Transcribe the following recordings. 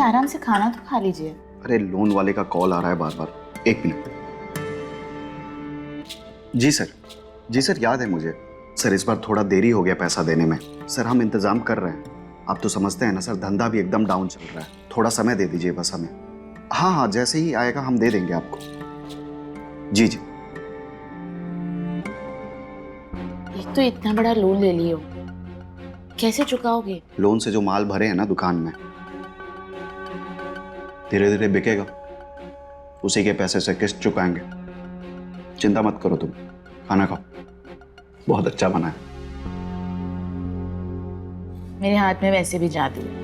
आराम से खाना तो खा लीजिए। अरे लोन वाले का कॉल आ रहा है बार बार, एक मिनट। जी सर, याद है मुझे। सर इस बार थोड़ा देरी हो गया पैसा देने में। सर हम इंतजाम कर रहे हैं, आप तो समझते हैं ना सर, धंधा भी एकदम डाउन चल रहा है। थोड़ा समय दे दीजिए बस हमें। हाँ, जैसे ही आएगा हम दे देंगे आपको। जी। एक तो इतना बड़ा लोन ले लियो, कैसे चुकाओगे? लोन से जो माल भरे हैं ना दुकान में, धीरे धीरे बिकेगा, उसी के पैसे से किस्त चुकाएंगे। चिंता मत करो तुम, खाना खाओ, बहुत अच्छा बना है। मेरे हाथ में वैसे भी जादू है।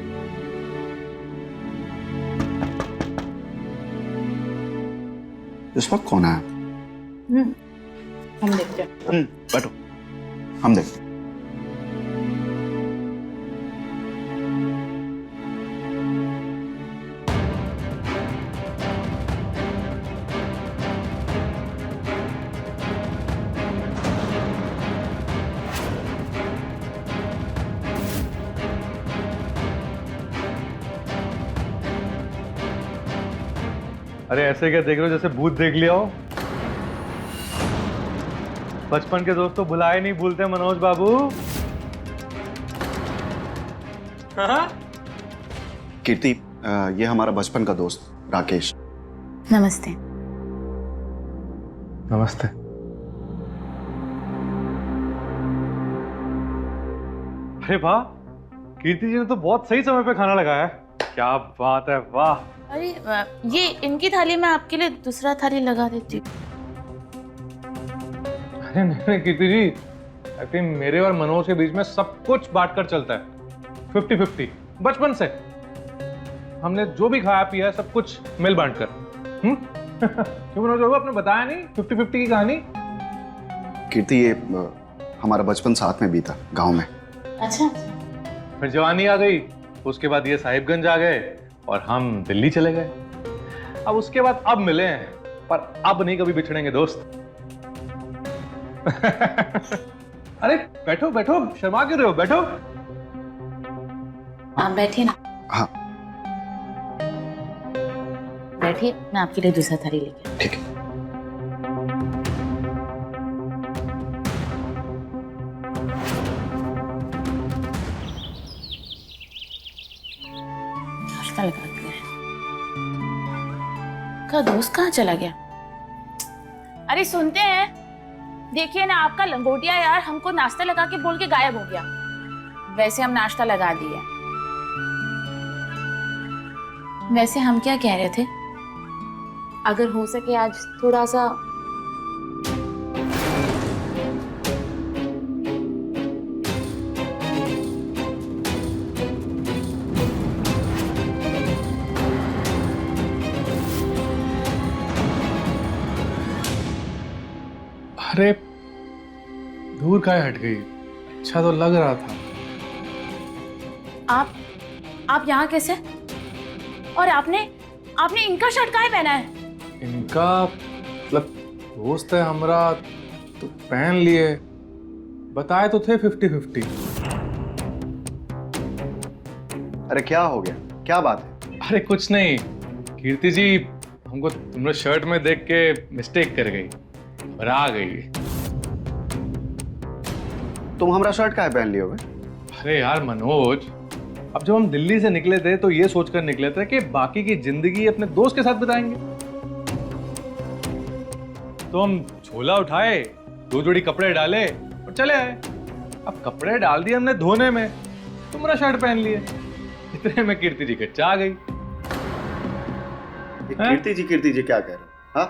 इस वक्त कौन है? हम देखते हैं। बैठो, हम देखते हैं। अरे ऐसे क्या देख रहे हो, जैसे भूत देख लिया हो? बचपन के दोस्त तो भुलाए नहीं भूलते मनोज बाबू। हाँ? कीर्ति, ये हमारा बचपन का दोस्त राकेश। नमस्ते। नमस्ते। अरे वाह, कीर्ति जी ने तो बहुत सही समय पे खाना लगाया है। क्या बात है, वाह। अरे ये इनकी थाली में आपके लिए दूसरा थाली लगा देती हूँ। अरे नहीं कीर्ति जी, आई थिंक मेरे और मनोज के बीच में सब कुछ बांट कर चलता है, 50-50। बचपन से हमने जो भी खाया पिया है सब कुछ मिल बांट कर। क्यों मनोज बाबू, आपने बताया नहीं 50-50 की कहानी? कीर्ति, ये हमारा बचपन साथ में बीता गांव में। अच्छा। फिर जवानी आ गई, उसके बाद ये साहिबगंज आ गए और हम दिल्ली चले गए। अब उसके बाद अब मिले हैं, पर अब नहीं कभी बिछड़ेंगे दोस्त। अरे बैठो बैठो, शर्मा क्यों रहे हो, बैठो। आप बैठिए ना। हाँ बैठिए, मैं आपके लिए दूसरा थाली लेके। ठीक है। नाश्ता लगाते हैं। का दोस्त कहाँ चला गया? अरे सुनते हैं, देखिए ना, आपका लंगोटिया यार हमको नाश्ता लगा के बोल के गायब हो गया। वैसे हम नाश्ता लगा दिए। वैसे हम क्या कह रहे थे, अगर हो सके आज थोड़ा सा अरे दूर काहे हट गई, अच्छा तो लग रहा था। आप यहाँ कैसे? और आपने इनका शर्ट काहे पहना है? इनका मतलब दोस्त है हमारा, तो पहन लिए। बताए तो थे 50-50। अरे क्या हो गया, क्या बात है? अरे कुछ नहीं, कीर्ति जी हमको तुमने शर्ट में देख के मिस्टेक कर गई और आ गई। तुम हमारा शर्ट काहे पहन लियोगे? अरे यार मनोज, अब जब हम दिल्ली से निकले थे तो ये सोचकर निकले थे कि बाकी की जिंदगी अपने दोस्त के साथ बिताएंगे। तो हम झोला उठाए, 2 जोड़ी कपड़े डाले और चले आए। अब कपड़े डाल दिए हमने धोने में, तुम्हारा शर्ट पहन लिए। इतने में कीर्ति जी कच्चा आ गई। कीर्ति जी क्या कह रहे हो? हाँ,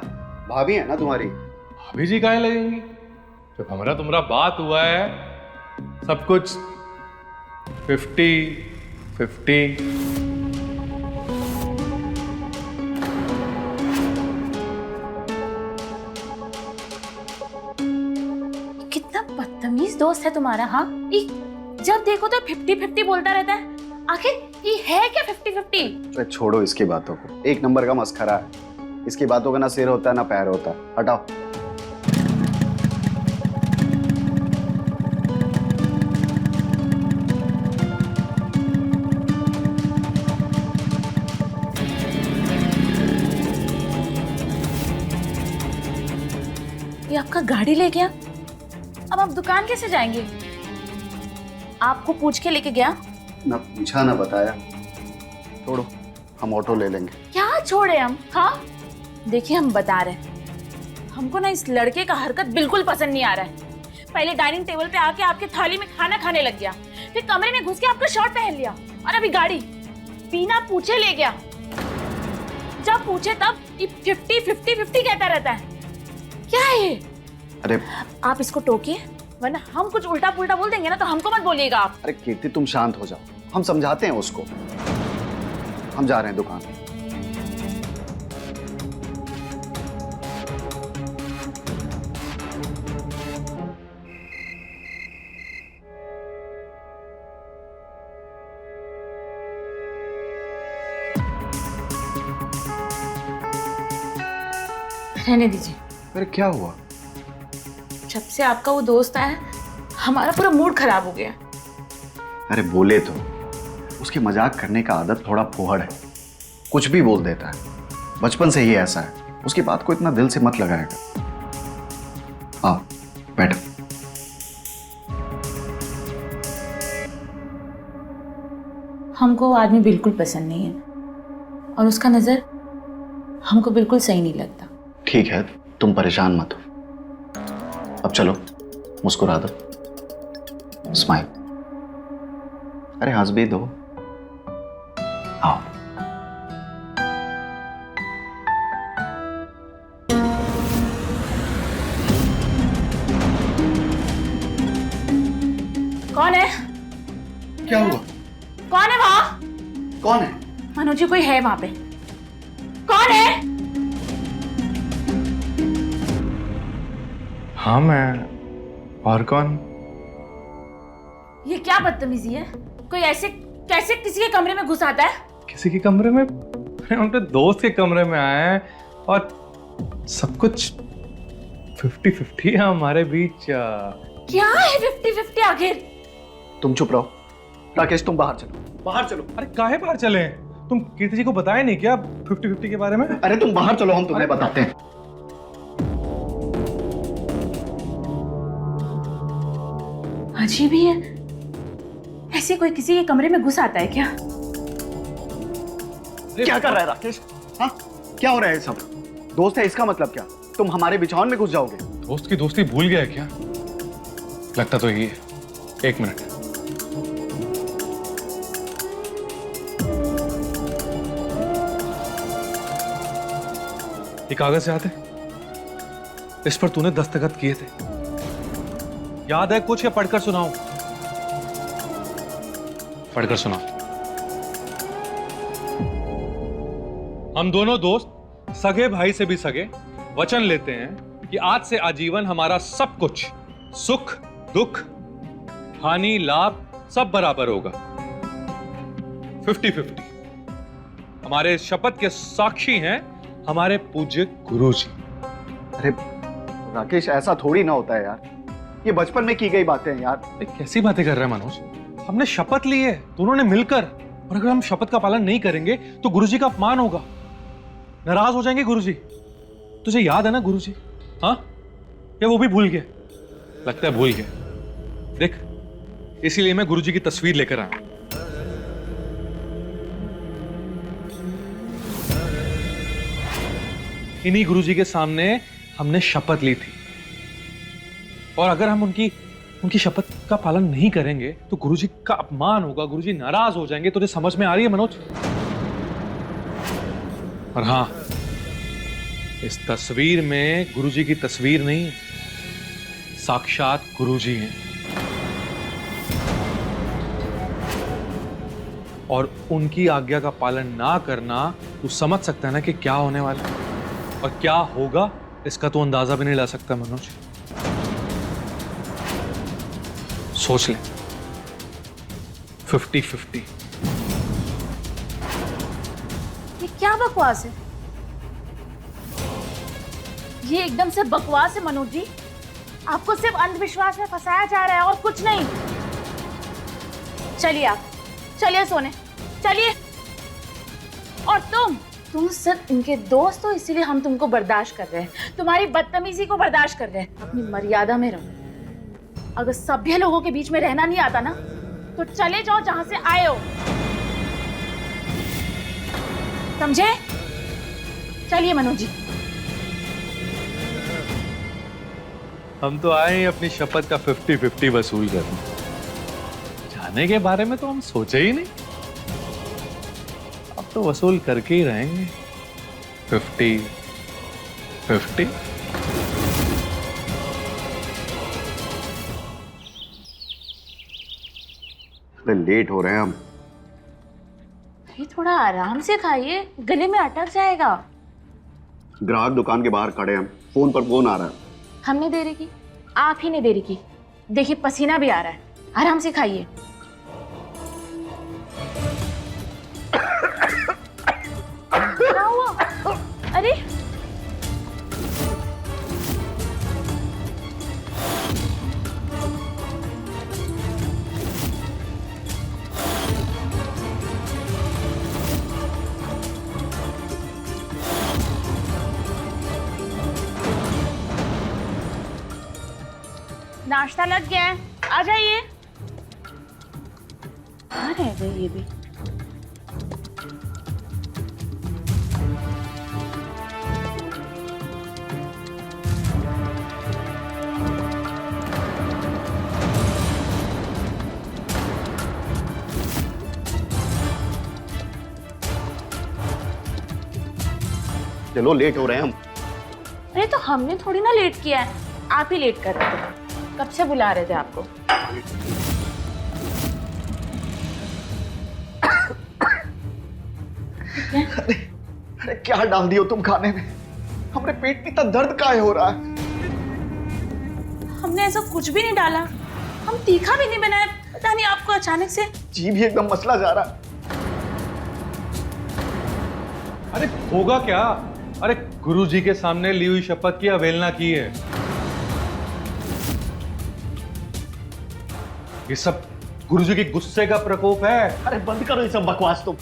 भाभी है ना तुम्हारी। भाभी जी काहे लगेंगी? जब हमारा तुम्हारा बात हुआ है, सब कुछ 50-50। कितना बदतमीज दोस्त है तुम्हारा। हाँ, जब देखो तो 50-50 बोलता रहता है। आखिर ये है क्या 50-50? अरे छोड़ो इसकी बातों को, एक नंबर का मस्खरा है। इसकी बातों का ना सिर होता है ना पैर होता है। हटाओ। ये आपका गाड़ी ले गया, अब आप दुकान कैसे जाएंगे? आपको पूछ के लेके गया? ना पूछा ना बताया। छोड़ो, हम ऑटो ले लेंगे। क्या छोड़े हम? हाँ देखिए, हम बता रहे हैं, हमको ना इस लड़के का हरकत बिल्कुल पसंद नहीं आ रहा है। पहले डाइनिंग टेबल पे आके आपके थाली में खाना खाने लग गया, फिर कमरे में घुस के आपका शर्ट पहन लिया, और अभी गाड़ी बिना पूछे ले गया। जब पूछे तब 50-50-50 कहता रहता है। क्या है ये? अरे आप इसको टोकिए, वरना हम कुछ उल्टा पुल्टा बोल देंगे ना तो हमको मत बोलिएगा आप। अरे कीर्ति, तुम शांत हो जाओ, हम समझाते हैं उसको। हम जा रहे हैं दुकान। रहने दीजिए। अरे क्या हुआ? जब से आपका वो दोस्त आया, हमारा पूरा मूड खराब हो गया। अरे बोले तो, उसकी मजाक करने का आदत थोड़ा फुहड़ है, कुछ भी बोल देता है, बचपन से ही ऐसा है। उसकी बात को इतना दिल से मत लगाएगा। आओ बैठो। हमको वो आदमी बिल्कुल पसंद नहीं है, और उसका नजर हमको बिल्कुल सही नहीं लगता। ठीक है, तुम परेशान मत हो। अब चलो, मुस्कुरा दो, स्माइल। अरे हंस भी दो। आओ। कौन है? क्या हुआ? कौन है वहां? कौन है? मनोज जी, कोई है वहां पे? कौन है? हाँ मैं। और कौन? ये क्या बदतमीजी है? कोई ऐसे कैसे किसी के कमरे में घुस आता है? किसी के कमरे में? हम अपने दोस्त के कमरे में आए हैं, और सब कुछ 50-50 है हमारे बीच। क्या है 50-50 आखिर? तुम चुप रहो। राकेश, तुम बाहर चलो, बाहर चलो। अरे काहे बाहर चले? तुम कीर्ति जी को बताया नहीं क्या 50-50 के बारे में? अरे तुम बाहर चलो, हम तुम्हें बताते हैं। अजीब ही है, ऐसे कोई किसी के कमरे में घुस आता है क्या? क्या कर रहा है राकेश? हाँ, क्या हो रहा है सब? दोस्त है इसका मतलब क्या? तुम हमारे बिछावन में घुस जाओगे? दोस्त की दोस्ती भूल गया है क्या? लगता तो यही है। एक मिनट। ये कागज याद है? इस पर तूने दस्तखत किए थे, याद है कुछ? या पढ़कर सुनाऊं? पढ़कर सुनाओ। हम दोनों दोस्त, सगे भाई से भी सगे, वचन लेते हैं कि आज से आजीवन हमारा सब कुछ, सुख दुख हानि लाभ सब बराबर होगा, 50-50। हमारे शपथ के साक्षी हैं हमारे पूज्य गुरुजी। अरे राकेश, ऐसा थोड़ी ना होता है यार, ये बचपन में की गई बातें हैं यार। कैसी बातें कर रहे हैं मनोज? हमने शपथ ली है दोनों ने मिलकर, और अगर हम शपथ का पालन नहीं करेंगे तो गुरुजी का अपमान होगा, नाराज हो जाएंगे गुरुजी। तुझे याद है ना गुरुजी? हाँ, या वो भी भूल गए? लगता है भूल गए। देख, इसीलिए मैं गुरुजी की तस्वीर लेकर आया। इन्हीं गुरुजी के सामने हमने शपथ ली थी, और अगर हम उनकी शपथ का पालन नहीं करेंगे तो गुरुजी का अपमान होगा, गुरुजी नाराज हो जाएंगे। तुझे समझ में आ रही है मनोज? और हाँ, इस तस्वीर में गुरुजी की तस्वीर नहीं है, साक्षात गुरुजी हैं, और उनकी आज्ञा का पालन ना करना, तू समझ सकता है ना कि क्या होने वाला है और क्या होगा, इसका तो अंदाजा भी नहीं ला सकता मनोज। सोच ले, 50-50। ये क्या बकवास है? ये एकदम से बकवास है मनोज जी। आपको सिर्फ अंधविश्वास में फंसाया जा रहा है और कुछ नहीं। चलिए आप, चलिए सोने, चलिए। और तुम सब इनके दोस्त हो, इसीलिए हम तुमको बर्दाश्त कर रहे हैं, तुम्हारी बदतमीजी को बर्दाश्त कर रहे हैं। अपनी मर्यादा में रहो। अगर सभ्य लोगों के बीच में रहना नहीं आता ना, तो चले जाओ जहां से आए हो, समझे? चलिए मनोज जी। हम तो आए हैं अपनी शपथ का 50-50 वसूल करने। जाने के बारे में तो हम सोचे ही नहीं, अब तो वसूल करके ही रहेंगे। 50-50। अरे लेट हो रहे हैं हम। ये थोड़ा आराम से खाइए, गले में अटक जाएगा। ग्राहक दुकान के बाहर खड़े हैं, फोन पर फोन आ रहा है। हमने देरी की, आप ही ने देरी की। देखिए पसीना भी आ रहा है, आराम से खाइए। क्या हुआ? अरे नाश्ता लग गया है, आ जाइए। कहाँ रह गए ये भी? चलो लेट हो रहे हैं हम। अरे तो हमने थोड़ी ना लेट किया है, आप ही लेट कर रहे थे। कब से बुला रहे थे आपको। अरे क्या डाल दियो तुम खाने में? हमारे पेट में इतना दर्द काहे हो रहा है? हमने ऐसा कुछ भी नहीं डाला, हम तीखा भी नहीं बनाया। पता नहीं आपको अचानक से जीभ ही एकदम मसला जा रहा है। अरे होगा क्या? अरे गुरुजी के सामने ली हुई शपथ की अवहेलना की है। ये सब गुरुजी के गुस्से का प्रकोप है। अरे बंद करो ये सब बकवास तुम।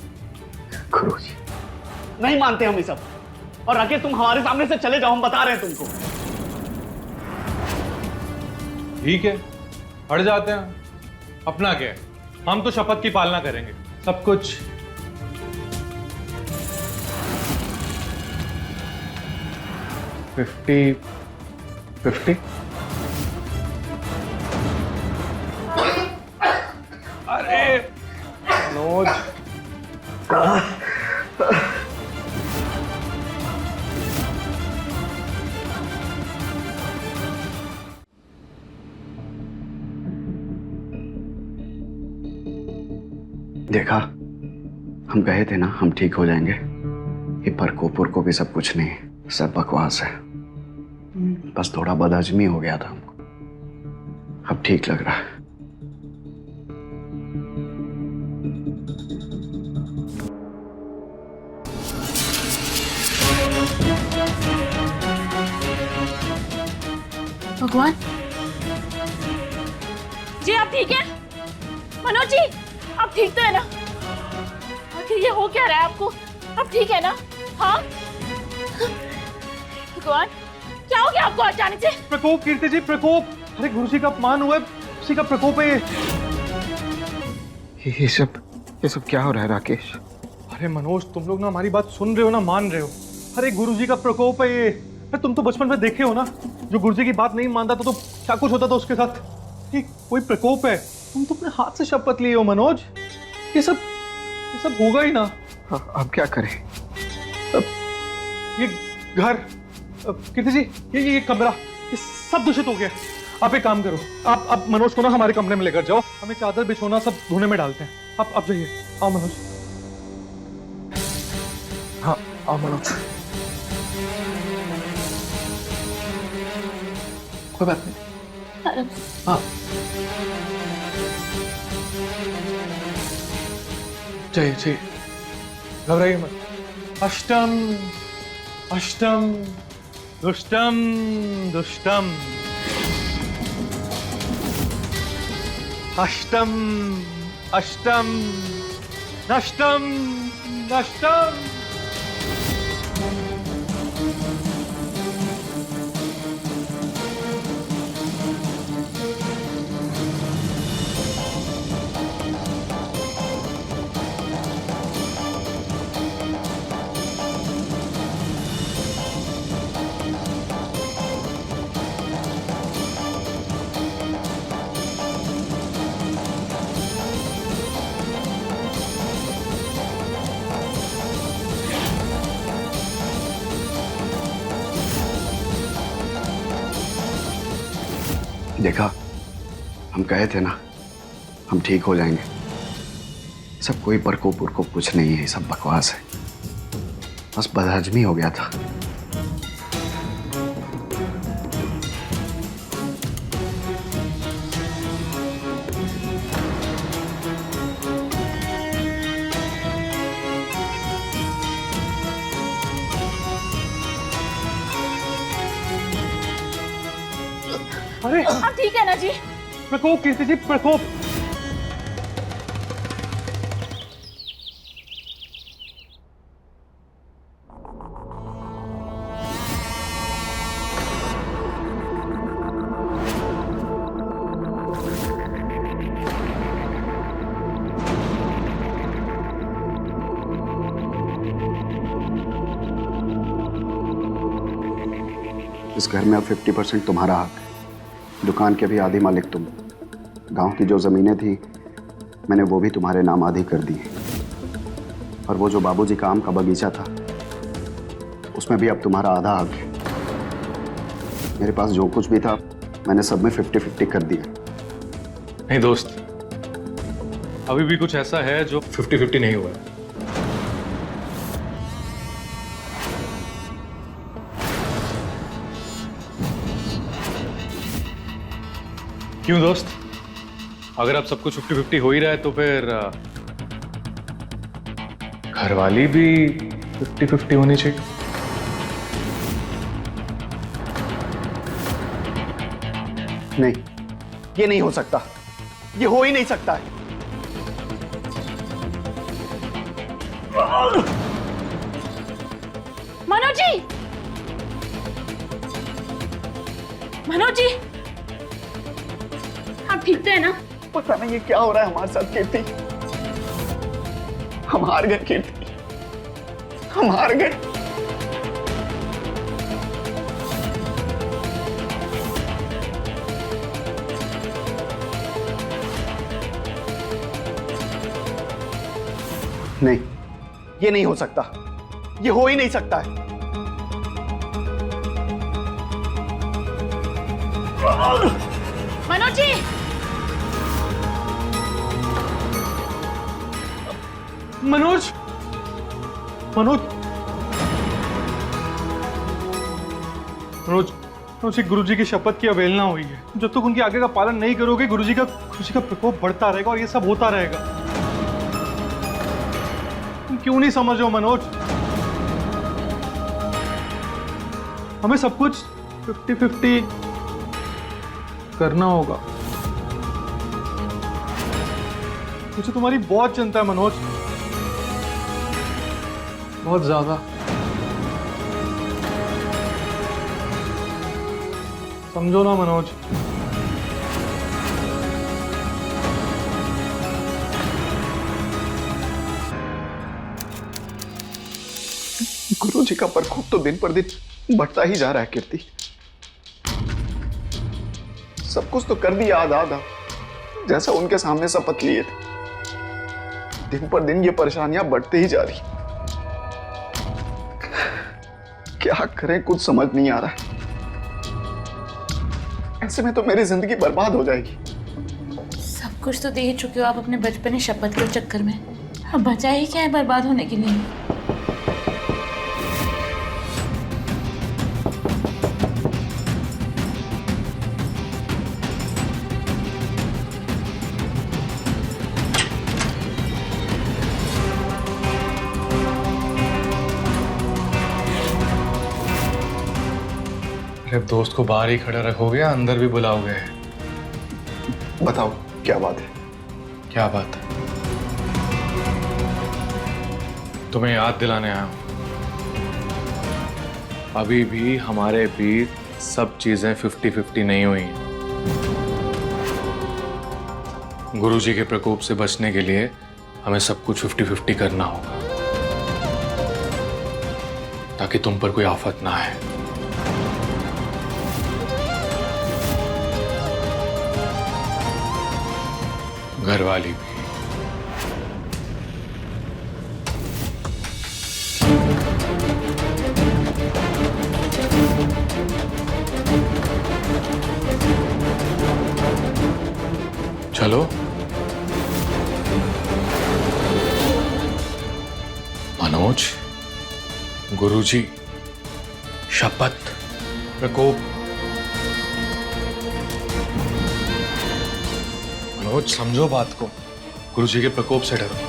गुरुजी नहीं मानते हम ये सब, और आगे तुम हमारे सामने से चले जाओ, हम बता रहे हैं तुमको। ठीक है, हट जाते हैं। अपना क्या है, हम तो शपथ की पालना करेंगे। सब कुछ 50-50। अरे मनोज, देखा, हम कहे थे ना हम ठीक हो जाएंगे। ये परकोप उरकोप भी सब कुछ नहीं, सब बकवास है। बस थोड़ा बदहजमी हो गया था हमको, अब ठीक लग रहा है। भगवान जी, आप ठीक है? मनोज जी, आप ठीक तो है ना? आखिर ये हो क्या रहा है आपको? आप ठीक है ना? हाँ भगवान, क्या हो गया आपको अचानक से? प्रकोप कीर्ति जी, प्रकोप। अरे गुरुजी का अपमान हुआ है, उसी का प्रकोप है ये सब क्या हो रहा है राकेश? अरे मनोज, तुम लोग ना हमारी बात सुन रहे हो ना, मान रहे हो? अरे गुरुजी का प्रकोप है ये। अरे तुम तो बचपन में देखे हो ना, जो गुरुजी की बात नहीं मानता तो क्या कुछ होता था उसके साथ। ये कोई प्रकोप है। तुम तो अपने हाथ से शपथ लिए हो मनोज। ये सब होगा ही ना। अब क्या करें? ये घर, कीर्ति जी, ये कमरा, ये सब दूषित हो गया। आप एक काम करो, आप मनोज को ना हमारे कमरे में लेकर जाओ। हमें चादर बिछोना सब धोने में डालते हैं। आप जाइए। आओ मनोज। हाँ आओ मनोज। कोई बात नहीं। हाँ चाहिए, घबराइए मत। अष्टम अष्टम दुष्टम दुष्टम, अष्टम अष्टम नष्टम नष्टम। देखा, हम कहे थे ना हम ठीक हो जाएंगे। सब कोई प्रकोप उरकोप कुछ नहीं है, सब बकवास है, बस बदहजमी हो गया था। अरे आप ठीक है ना जी? प्रकोप कीर्ति जी, प्रकोप। इस घर में अब 50% तुम्हारा हक है। दुकान के भी आधी मालिक तुम। गांव की जो जमीनें थी मैंने वो भी तुम्हारे नाम आधी कर दी है। और वो जो बाबूजी का आम का बगीचा था उसमें भी अब तुम्हारा आधा हक है। मेरे पास जो कुछ भी था मैंने सब में 50-50 कर दिया। नहीं दोस्त, अभी भी कुछ ऐसा है जो 50-50 नहीं हुआ है। क्यों दोस्त? अगर अब सब कुछ 50-50 हो ही रहा है तो फिर घरवाली भी 50-50 होनी चाहिए। नहीं, ये नहीं हो सकता, ये हो ही नहीं सकता है। मनोज जी, मनोज जी, आप ठीक तो है ना? पता नहीं ये क्या हो रहा है हमारे साथ कीर्ति। हम हार गए कीर्ति, हम हार गए। नहीं, ये नहीं हो सकता, ये हो ही नहीं सकता है। मनोज जी, मनोज, मनोज, मनोज, मनोज, गुरुजी की शपथ की अवहेलना हुई है। जब तक उनकी आज्ञा का पालन नहीं करोगे गुरुजी का प्रकोप बढ़ता रहेगा और ये सब होता रहेगा। तुम क्यों नहीं समझ रहे हो मनोज? हमें सब कुछ 50-50 करना होगा। मुझे तुम्हारी बहुत चिंता है मनोज, बहुत ज्यादा। समझो ना मनोज। गुरुजी का प्रकोप तो दिन पर दिन बढ़ता ही जा रहा है कीर्ति। सब कुछ तो कर दिया आधा आधा, जैसा उनके सामने शपथ लिए थे। दिन पर दिन ये परेशानियां बढ़ते ही जा रही। क्या करें कुछ समझ नहीं आ रहा है। ऐसे में तो मेरी जिंदगी बर्बाद हो जाएगी। सब कुछ तो दे ही चुके हो आप अपने बचपन की शपथ के चक्कर में। अब बचा ही क्या है बर्बाद होने के लिए? अरे दोस्त को बाहर ही खड़ा रखोगे या अंदर भी बुलाओगे? बताओ क्या बात है? क्या बात है? तुम्हें याद दिलाने आया हूं। अभी भी हमारे बीच सब चीजें 50-50 नहीं हुई। गुरुजी के प्रकोप से बचने के लिए हमें सब कुछ 50-50 करना होगा ताकि तुम पर कोई आफत ना आए। घरवाली भी। हेलो, मनोज, गुरुजी, शपथ, प्रकोप। मनोज समझो बात को, गुरुजी के प्रकोप से डरो।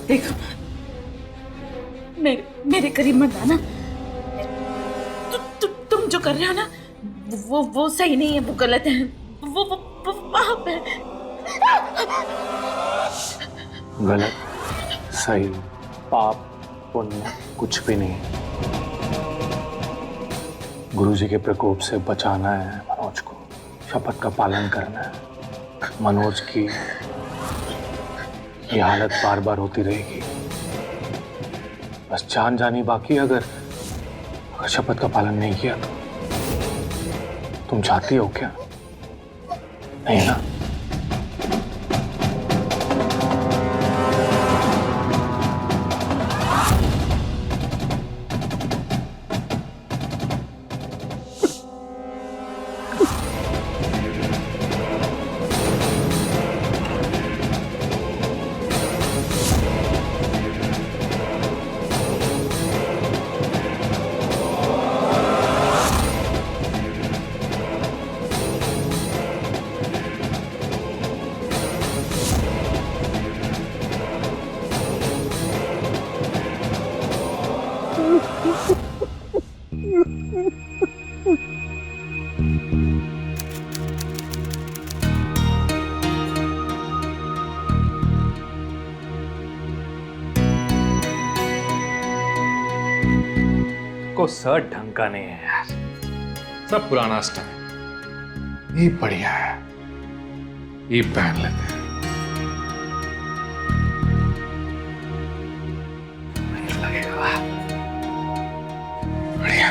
देखो, मेरे करीब मत आना। तुम जो कर रहे हो ना, वो सही नहीं है, वो गलत है, वो पाप है। गलत, सही, पाप, पुण्य कुछ भी नहीं। गुरुजी के प्रकोप से बचाना है मनोज को, शपथ का पालन करना है। मनोज की ये हालत बार बार होती रहेगी, बस जान जानी बाकी। अगर शपथ का पालन नहीं किया तो तुम चाहती हो क्या? नहीं ना? को शर्ट ढंग का नहीं है यार, सब पुराना स्टाइल। ये बढ़िया है, ये पहन लेते हैं। नहीं लगेगा, बढ़िया।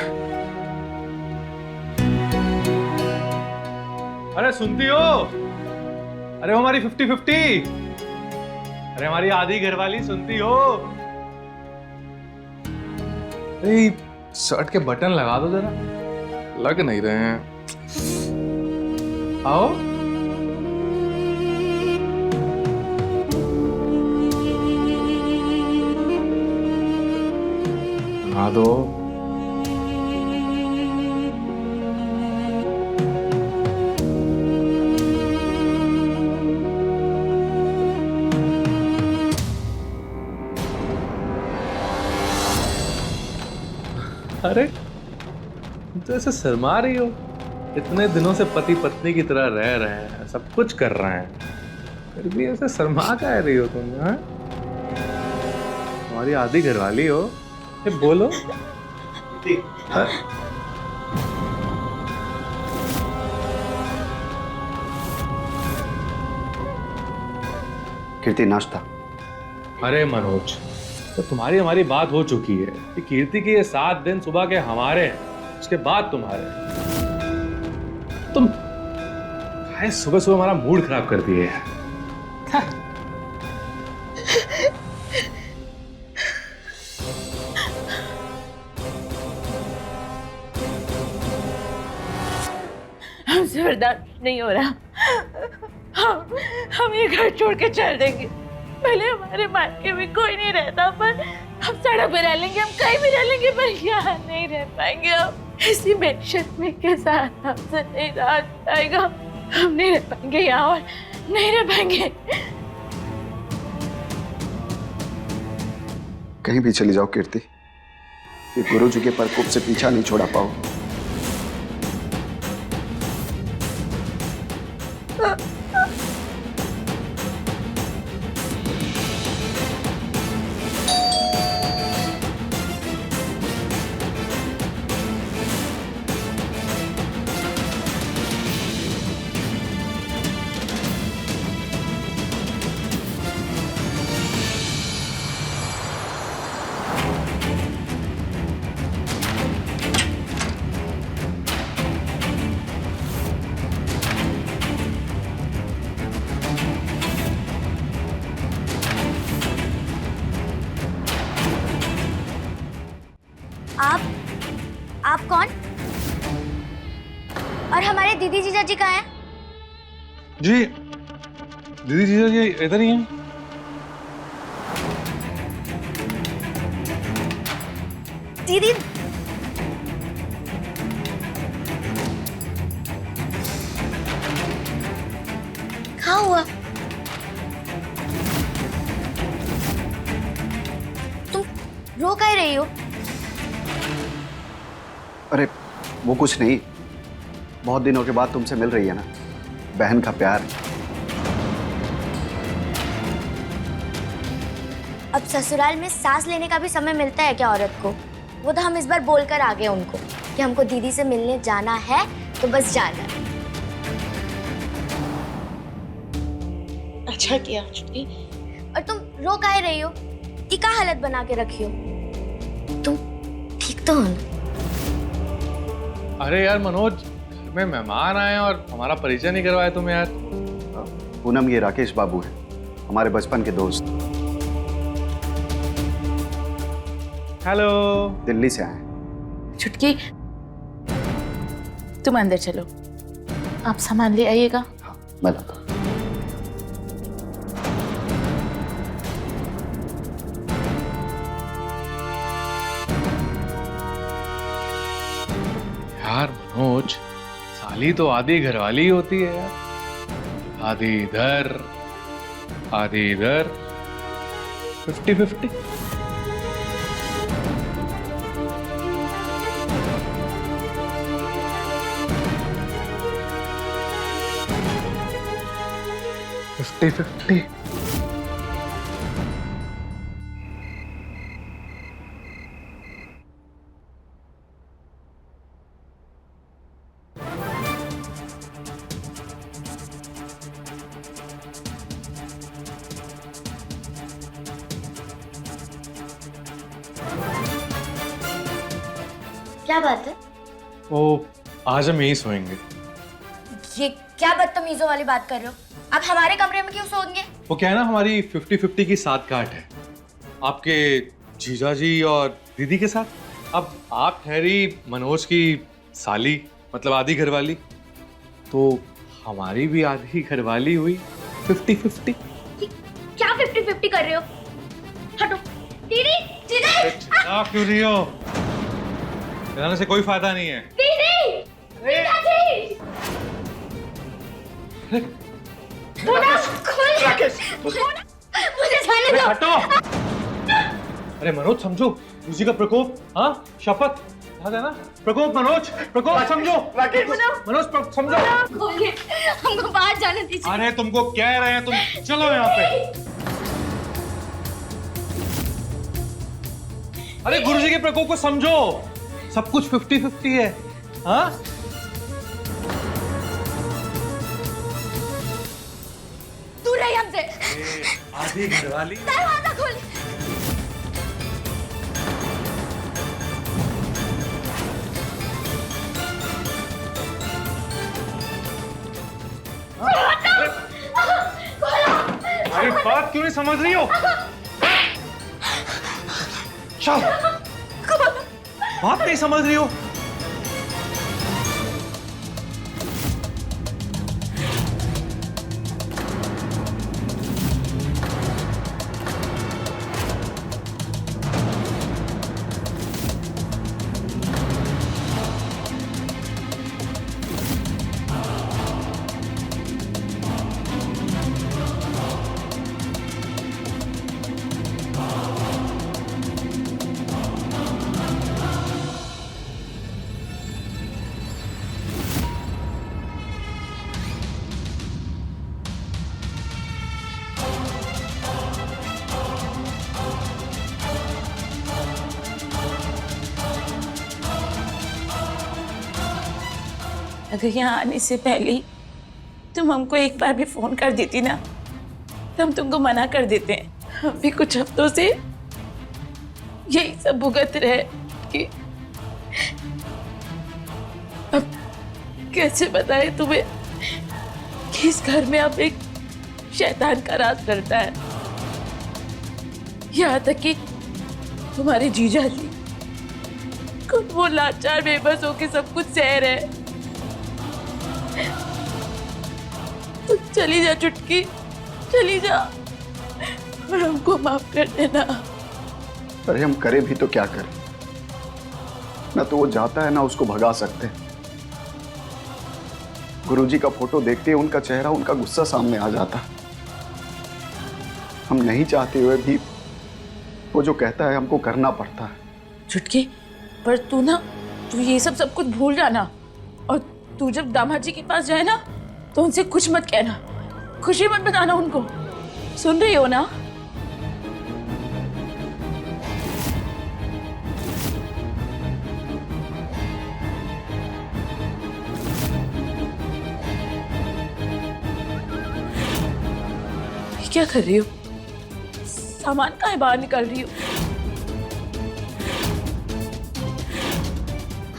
अरे सुनती हो? अरे हमारी 50-50, अरे हमारी आधी घरवाली सुनती हो? अरे शर्ट के बटन लगा दो जरा, लग नहीं रहे हैं। आओ। लगा दो। अरे तो ऐसे शर्मा रही हो? इतने दिनों से पति पत्नी की तरह रह रहे हैं, सब कुछ कर रहे हैं, फिर भी ऐसे शर्मा कह रही हो तुम? हाँ, तुम्हारी आधी घरवाली हो, ये बोलो। हाँ? कीर्ति, नाश्ता। अरे मनोज, तो तुम्हारी हमारी बात हो चुकी है कि कीर्ति के ये 7 दिन सुबह के हमारे हैं, उसके बाद तुम्हारे। तुम सुबह सुबह हमारा मूड खराब कर दिए यार। हमसे बर्दाश्त नहीं हो रहा। हम ये घर छोड़ के चल देंगे। पहले हमारे मायके में कोई नहीं रहता, पर हम सड़क पे रह लेंगे, हम कहीं भी रह लेंगे, पर यहाँ नहीं रह पाएंगे। हम इसी मैशत में के साथ हमसे नहीं रहा जाएगा। हम नहीं रह पाएंगे यहाँ, और नहीं रह पाएंगे। कहीं भी चली जाओ कीर्ति, ये गुरुजी के प्रकोप से पीछा नहीं छोड़ा पाओ। दीदी जीजा जी कहाँ हैं? जी दीदी जीजा जी इधर ही हैं। दीदी कहाँ हुआ? तुम रो काहे रही हो? अरे वो कुछ नहीं, बहुत दिनों के बाद तुमसे मिल रही है ना, बहन का प्यार। अब ससुराल में सांस लेने का भी समय मिलता है क्या औरत को? वो तो हम इस बार बोलकर आ गए उनको कि हमको दीदी से मिलने जाना है तो बस जाना है। अच्छा किया छुटकी। और तुम रो काहे रही हो? ये क्या हालत बना के रखी हो? तुम ठीक तो हो ना? अरे यार मनोज, में मेहमान आए और हमारा परिचय नहीं करवाया तुम यार। पूनम, ये राकेश बाबू है, हमारे बचपन के दोस्त, हेलो। दिल्ली से आए हैं। छुटकी, तुम अंदर चलो, आप सामान ले आइएगा। हाँ, मैं लाता हूं। यार मनोज, साली तो आधी घरवाली होती है यार, आधी इधर आधी इधर, 50-50। क्या बात है? ओ, आज हम यहीं सोएंगे। ये क्या बदतमीजों वाली बात कर रहे हो? आप हमारे कमरे में क्यों सोएंगे? वो क्या है ना, हमारी 50-50 की साठगांठ है आपके जीजाजी और दीदी के साथ। अब आप ठहरी मनोज की साली, मतलब आधी घरवाली, तो हमारी भी आधी घरवाली हुई 50-50। क्या 50-50 कर रहे हो? हटो। दीदी, दीदी, चिल्ला क्यों रही हो? चिल्लाने से कोई फायदा नहीं है। दीदी, दीदी। मुझे जाने दो। हटो। अरे मनोज समझो, उसी का प्रकोप। हाँ, शपथ याद है ना? प्रकोप मनोज, प्रकोप समझो। मनोज समझो। खोलिए, हमको बाहर जाने दीजिए। अरे तुमको कह रहे हैं, तुम चलो यहाँ पे। अरे गुरुजी के प्रकोप को समझो, सब कुछ 50-50 है। हाँ, दूर रहिए हमसे। आधी घरवाली। दरवाजा खोल। अरे बात क्यों नहीं समझ रही हो? चल, बात नहीं समझ रही हो? अगर यहाँ आने से पहले ही तुम हमको एक बार भी फोन कर देती ना, तो हम तुमको मना कर देते हैं। हम भी कुछ हफ्तों से यही सब भुगत रहे कि अब कैसे बताए तुम्हें कि इस घर में अब एक शैतान का राज करता है। यहाँ तक कि तुम्हारे जीजा जी खुद वो लाचार बेबस होके सब कुछ सह रहे हैं। तू चली जा चुटकी, चली जा और हमको माफ कर देना। अरे हम करें भी तो क्या करें, ना तो वो जाता है ना उसको भगा सकते। गुरुजी का फोटो देखते ही उनका चेहरा, उनका गुस्सा सामने आ जाता। हम नहीं चाहते हुए भी वो जो कहता है हमको करना पड़ता है। चुटकी, पर तू ये सब कुछ भूल जाना, और तू जब दामाद जी के पास जाए ना तो उनसे कुछ मत कहना, खुशी मत बताना उनको। सुन रही हो ना? क्या कर रही हो? सामान काहे बाहर निकाल रही हो?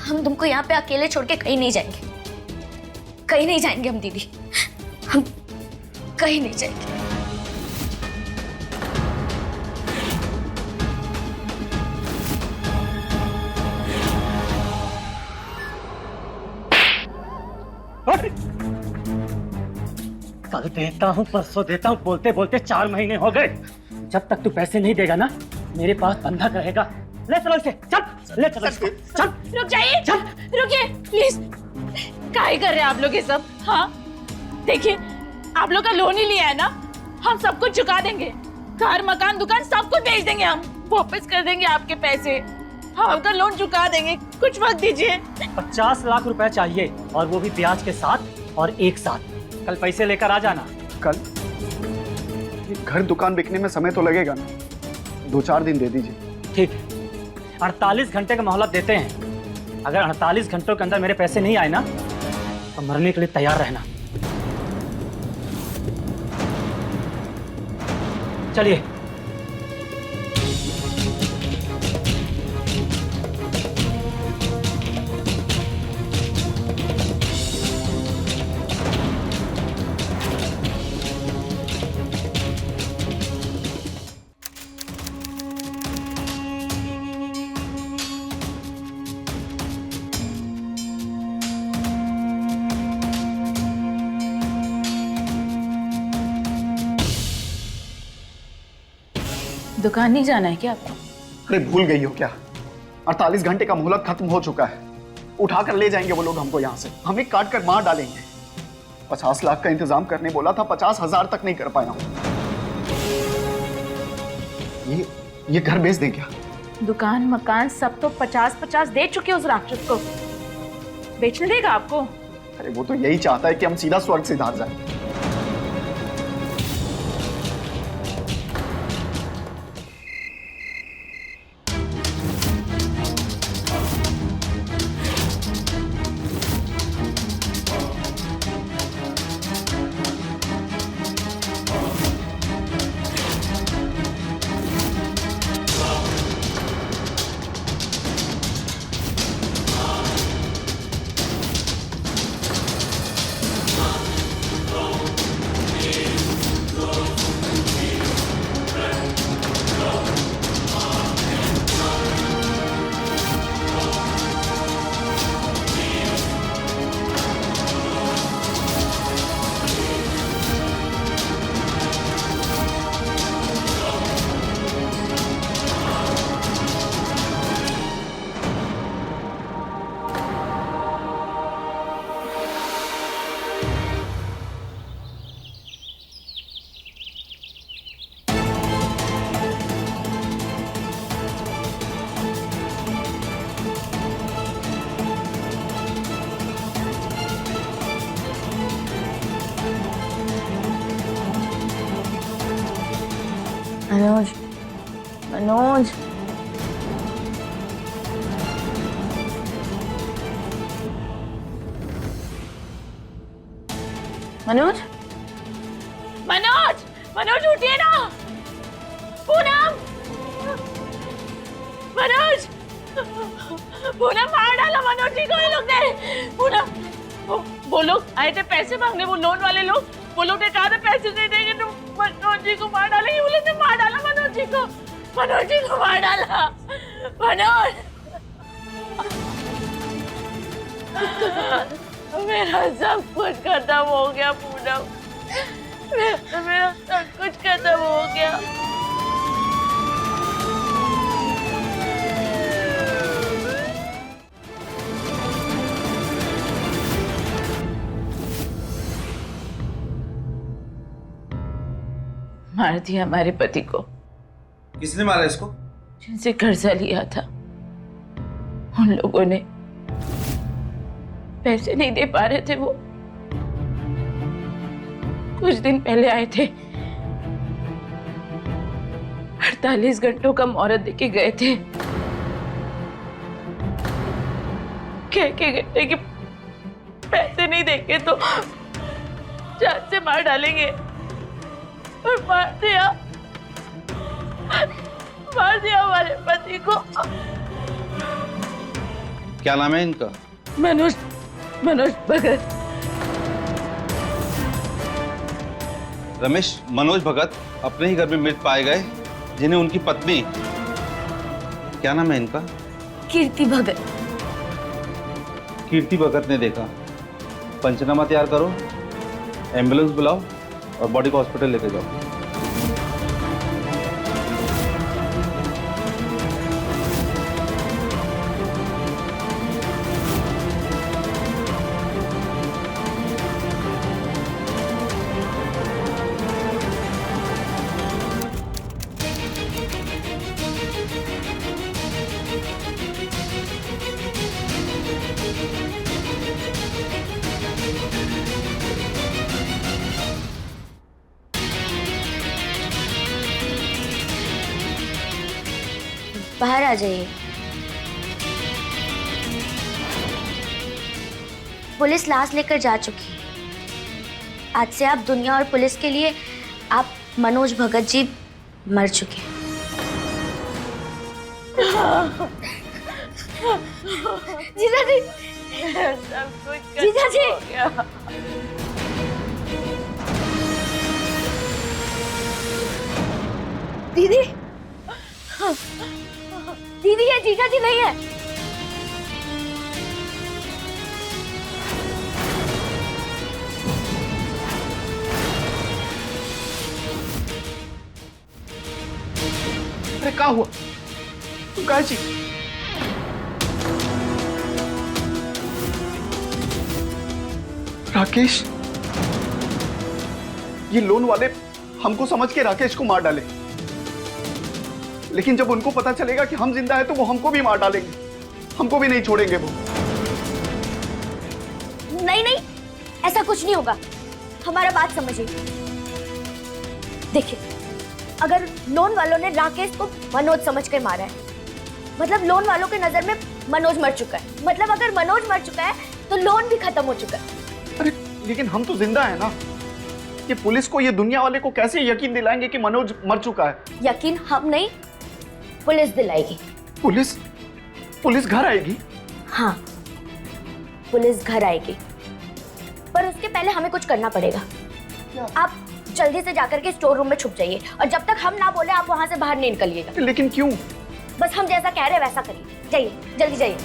हम तुमको यहाँ पे अकेले छोड़ के कहीं नहीं जाएंगे, कहीं नहीं जाएंगे हम दीदी, हम कहीं नहीं जाएंगे। कल देता हूँ, परसों देता हूँ, बोलते बोलते 4 महीने हो गए। जब तक तू पैसे नहीं देगा ना, मेरे पास बंधक रहेगा। ले चलो इसे, चल ले चलो इसको, चल। रुक जाइए, चल। रुकिए प्लीज। काहे कर रहे हैं आप लोग ये सब? हाँ देखिए, आप लोग का लोन ही लिया है ना, हम सब कुछ चुका देंगे। घर, मकान, दुकान सब कुछ बेच देंगे, हम वापस कर देंगे आपके पैसे। हम आपका लोन चुका देंगे, कुछ वक्त दीजिए। 50 लाख रुपए चाहिए, और वो भी ब्याज के साथ और एक साथ। कल पैसे लेकर आ जाना। कल? ये घर दुकान बिकने में समय तो लगेगा ना, 2-4 दिन दे दीजिए। ठीक है, 48 घंटे का मोहलत देते हैं। अगर 48 घंटों के अंदर मेरे पैसे नहीं आए ना, तो मरने के लिए तैयार रहना। चलिए। दुकान नहीं जाना है क्या आपको? अरे भूल गई हो क्या? 48 घंटे का मोहलत खत्म हो चुका है। उठाकर ले जाएंगे वो लोग हमको यहाँ से, हमें काट कर मार डालेंगे। 50 लाख का इंतजाम करने बोला था, 50,000 तक नहीं कर पाया हूँ। ये घर बेच दें क्या? दुकान, मकान सब तो 50-50 दे चुके उस राक्षस को। बेचने देगा आपको? अरे वो तो यही चाहता है कि हम सीधा स्वर्ग से धार जाएं। मनोज, मनोज, मनोज, मनोज, मनोज उठिए ना। पूनम, मनोज, पूनम मार डाला मनोज जी को ये लोग ने। पूनम, वो लोग आए थे पैसे मांगने, वो लोन वाले लोग, वो लोग ने कहा था पैसे नहीं देंगे तो मनोज जी को मार डालेंगे। वो लोग ने मार डाला मनोज जी को, मनोज जी को मार डाला। मनोज, मेरा सब कुछ खत्म हो गया पूनम, मेरा सब कुछ खत्म हो गया। मार दिया हमारे पति को। किसने मारा इसको? जिनसे कर्जा लिया था उन लोगों ने। पैसे नहीं दे पा रहे थे वो। कुछ दिन पहले आए थे, 48 घंटों का मोहलत देके गए थे। कह के गए कि पैसे नहीं देंगे तो जान से मार डालेंगे, और मार दिया हमारे पति को। क्या नाम है इनका? मनोज भगत। रमेश मनोज भगत अपने ही घर में मृत पाए गए, जिन्हें उनकी पत्नी, क्या नाम है इनका? कीर्ति भगत। कीर्ति भगत ने देखा। पंचनामा तैयार करो, एम्बुलेंस बुलाओ और बॉडी को हॉस्पिटल लेके जाओ। बाहर आ जाइए। पुलिस लाश लेकर जा चुकी है। आज से आप दुनिया और पुलिस के लिए आप मनोज भगत जी मर चुके हैं। जीजा जी, सब कुछ जीजा जी। हो गया। दीदी, दीदी ये जीजा जी नहीं है। अरे क्या हुआ? तुम कहा जी? राकेश, ये लोन वाले हमको समझ के राकेश को मार डाले, लेकिन जब उनको पता चलेगा कि हम जिंदा हैं तो वो हमको भी मार डालेंगे, हमको भी नहीं छोड़ेंगे वो। नहीं, ऐसा कुछ नहीं होगा। हमारा बात समझिए। देखिए, अगर लोन वालों ने राकेश को मनोज समझ कर मारा है, मतलब लोन वालों के नजर में मनोज मर चुका है। मतलब अगर मनोज मर चुका है तो लोन भी खत्म हो चुका है। अरे लेकिन हम तो जिंदा है ना। ये पुलिस को, ये दुनिया वाले को कैसे यकीन दिलाएंगे कि मनोज मर चुका है? यकीन हम नहीं, पुलिस दिलाएगी। पुलिस घर आएगी? हाँ, पुलिस घर आएगी, पर उसके पहले हमें कुछ करना पड़ेगा। आप जल्दी से जाकर के स्टोर रूम में छुप जाइए, और जब तक हम ना बोले आप वहां से बाहर नहीं निकलिएगा। लेकिन क्यों? बस हम जैसा कह रहे हैं वैसा करिए। जाइए, जल्दी जाइए।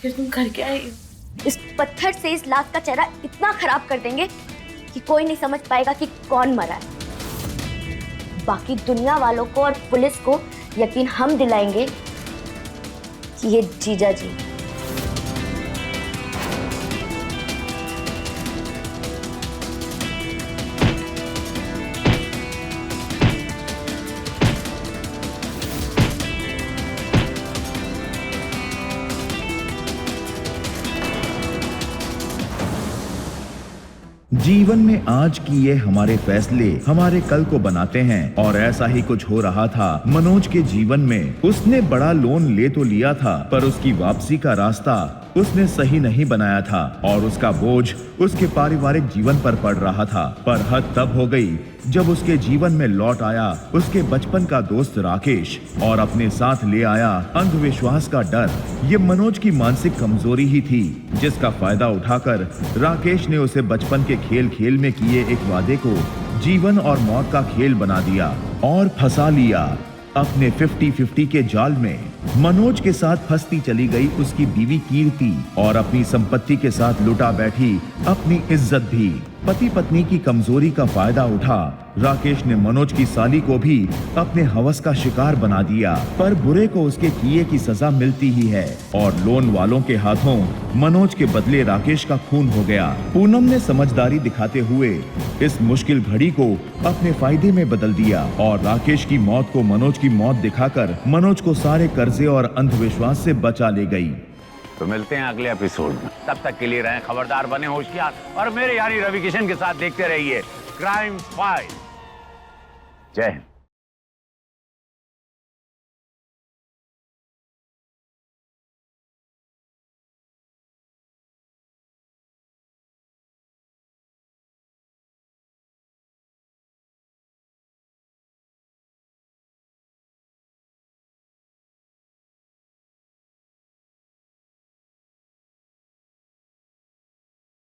फिर तुम कर क्या आई? इस पत्थर से इस लाश का चेहरा इतना खराब कर देंगे कि कोई नहीं समझ पाएगा कि कौन मरा है। बाकी दुनिया वालों को और पुलिस को यकीन हम दिलाएंगे कि ये जीजा जी। जीवन में आज की ये हमारे फैसले हमारे कल को बनाते हैं, और ऐसा ही कुछ हो रहा था मनोज के जीवन में। उसने बड़ा लोन ले तो लिया था, पर उसकी वापसी का रास्ता उसने सही नहीं बनाया था और उसका बोझ उसके पारिवारिक जीवन पर पड़ रहा था। पर हद तब हो गई जब उसके जीवन में लौट आया उसके बचपन का दोस्त राकेश और अपने साथ ले आया अंधविश्वास का डर। ये मनोज की मानसिक कमजोरी ही थी जिसका फायदा उठाकर राकेश ने उसे बचपन के खेल खेल में किए एक वादे को जीवन और मौत का खेल बना दिया और फंसा लिया अपने 50-50 के जाल में। मनोज के साथ फंसती चली गई उसकी बीवी कीर्ति और अपनी संपत्ति के साथ लुटा बैठी अपनी इज्जत भी। पति पत्नी की कमजोरी का फायदा उठा राकेश ने मनोज की साली को भी अपने हवस का शिकार बना दिया। पर बुरे को उसके किए की सजा मिलती ही है और लोन वालों के हाथों मनोज के बदले राकेश का खून हो गया। पूनम ने समझदारी दिखाते हुए इस मुश्किल घड़ी को अपने फायदे में बदल दिया और राकेश की मौत को मनोज की मौत दिखाकर मनोज को सारे कर्जे और अंधविश्वास से बचा ले गई। तो मिलते हैं अगले एपिसोड में, तब तक के लिए रहें खबरदार, बने होशियार और मेरे यानी रवि किशन के साथ देखते रहिए क्राइम फाइल। जय हिंद।